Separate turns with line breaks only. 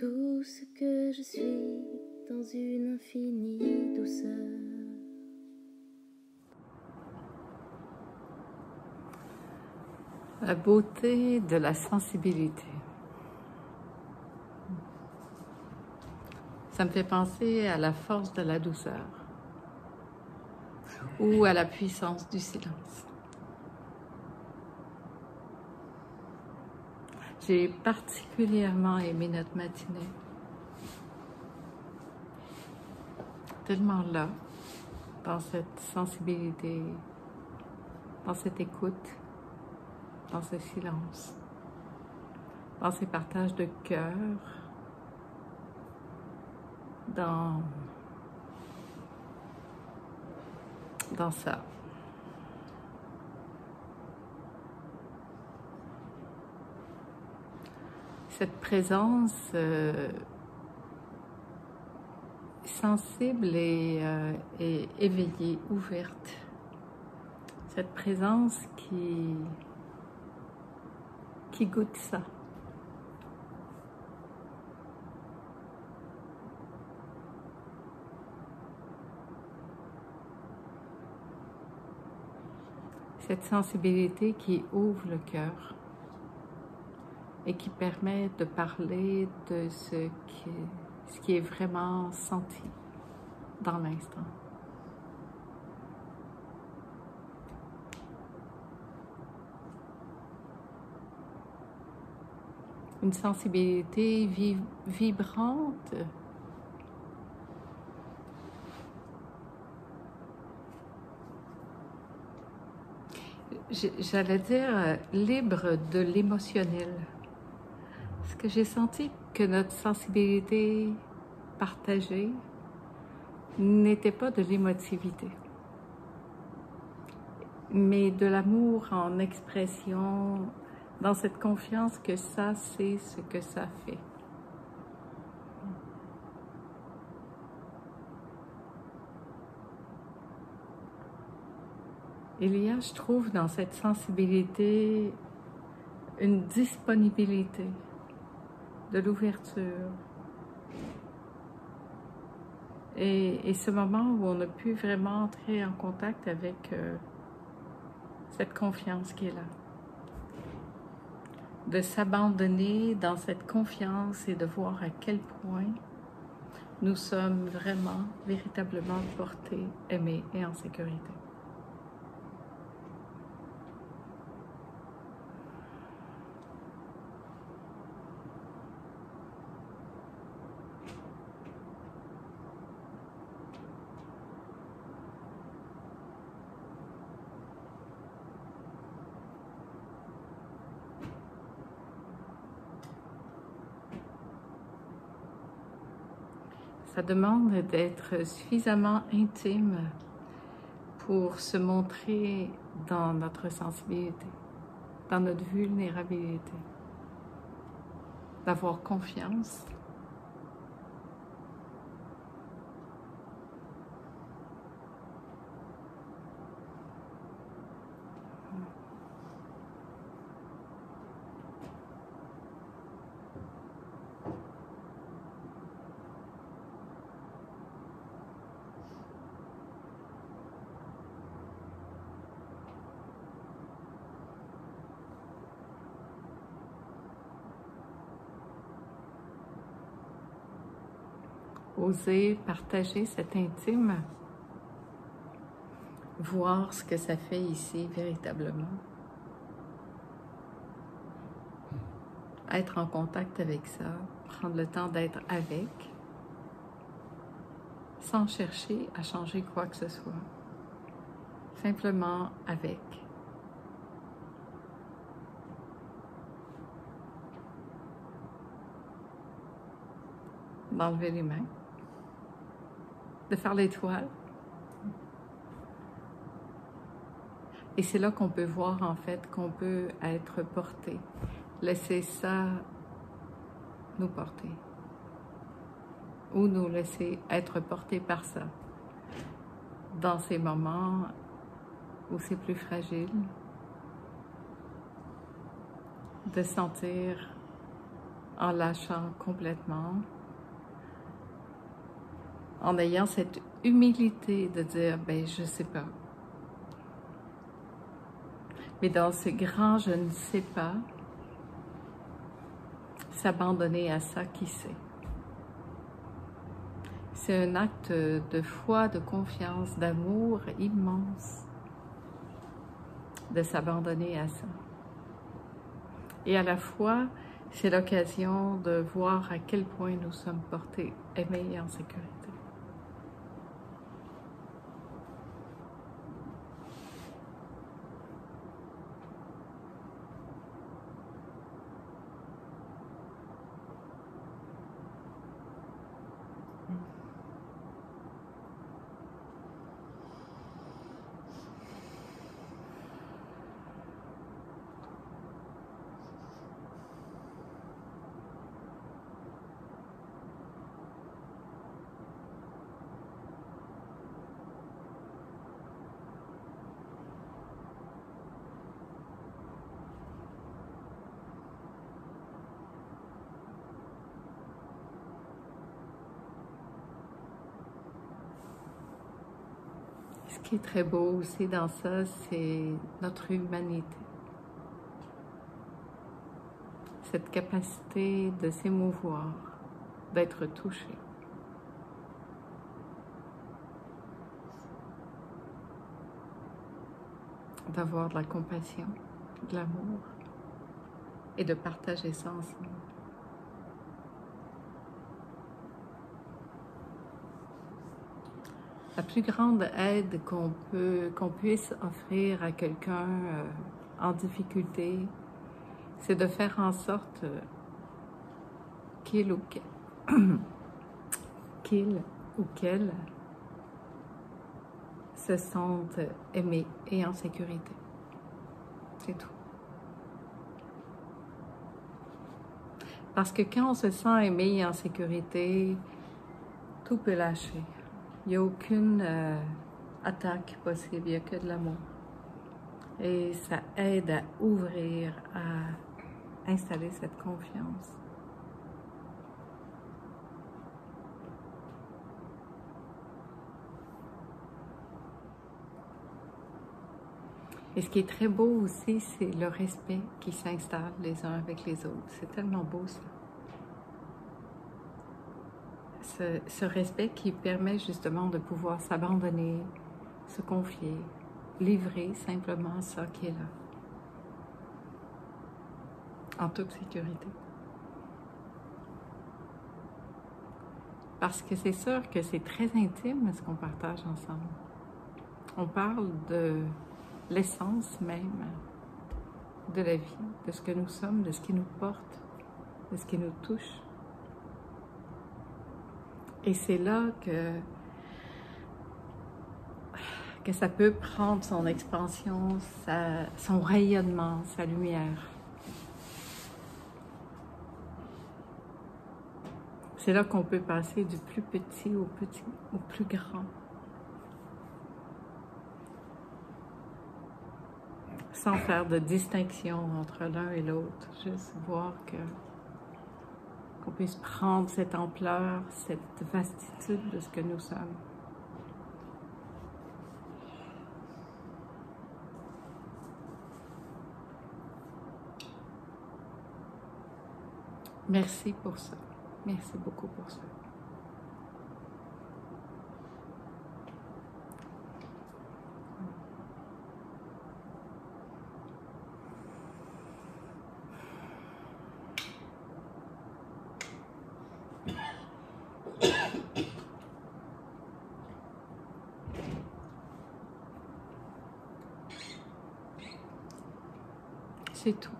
tout ce que je suis dans une infinie douceur.
La beauté de la sensibilité. Ça me fait penser à la force de la douceur ou à la puissance du silence. J'ai particulièrement aimé notre matinée. Tellement là, dans cette sensibilité, dans cette écoute, dans ce silence, dans ces partages de cœur, dans ça. Cette présence sensible et éveillée, ouverte. Cette présence qui goûte ça. Cette sensibilité qui ouvre le cœur et qui permet de parler de ce qui est vraiment senti dans l'instant. Une sensibilité vibrante, j'allais dire libre de l'émotionnel. Parce que j'ai senti que notre sensibilité partagée n'était pas de l'émotivité, mais de l'amour en expression, dans cette confiance que ça, c'est ce que ça fait. Il y a, je trouve, dans cette sensibilité, une disponibilité, de l'ouverture. Et ce moment où on a pu vraiment entrer en contact avec cette confiance qui est là. De s'abandonner dans cette confiance et de voir à quel point nous sommes vraiment, véritablement portés, aimés et en sécurité. Ça demande d'être suffisamment intime pour se montrer dans notre sensibilité, dans notre vulnérabilité, d'avoir confiance. Oser partager cet intime, voir ce que ça fait ici véritablement. Être en contact avec ça, prendre le temps d'être avec, sans chercher à changer quoi que ce soit. Simplement avec. D'enlever les mains. De faire l'étoile. Et c'est là qu'on peut voir en fait qu'on peut être porté. Laisser ça nous porter. Ou nous laisser être portés par ça. Dans ces moments où c'est plus fragile. De sentir en lâchant complètement, en ayant cette humilité de dire, ben je sais pas. Mais dans ce grand je ne sais pas, s'abandonner à ça qui sait. C'est un acte de foi, de confiance, d'amour immense de s'abandonner à ça. Et à la fois, c'est l'occasion de voir à quel point nous sommes portés, aimés et en sécurité. Ce qui est très beau aussi dans ça, c'est notre humanité. Cette capacité de s'émouvoir, d'être touché. D'avoir de la compassion, de l'amour et de partager ça ensemble. La plus grande aide qu'on puisse offrir à quelqu'un en difficulté, c'est de faire en sorte qu'il ou qu'elle se sente aimé et en sécurité. C'est tout. Parce que quand on se sent aimé et en sécurité, tout peut lâcher. Il n'y a aucune attaque possible, il n'y a que de l'amour. Et ça aide à ouvrir, à installer cette confiance. Et ce qui est très beau aussi, c'est le respect qui s'installe les uns avec les autres. C'est tellement beau ça. Ce respect qui permet justement de pouvoir s'abandonner, se confier, livrer simplement ça qui est là, en toute sécurité. Parce que c'est sûr que c'est très intime ce qu'on partage ensemble. On parle de l'essence même de la vie, de ce que nous sommes, de ce qui nous porte, de ce qui nous touche. Et c'est là que ça peut prendre son expansion, son rayonnement, sa lumière. C'est là qu'on peut passer du plus petit au plus grand. Sans faire de distinction entre l'un et l'autre, juste voir qu'on puisse prendre cette ampleur, cette vastitude de ce que nous sommes. Merci pour ça. Merci beaucoup pour ça. C'est tout.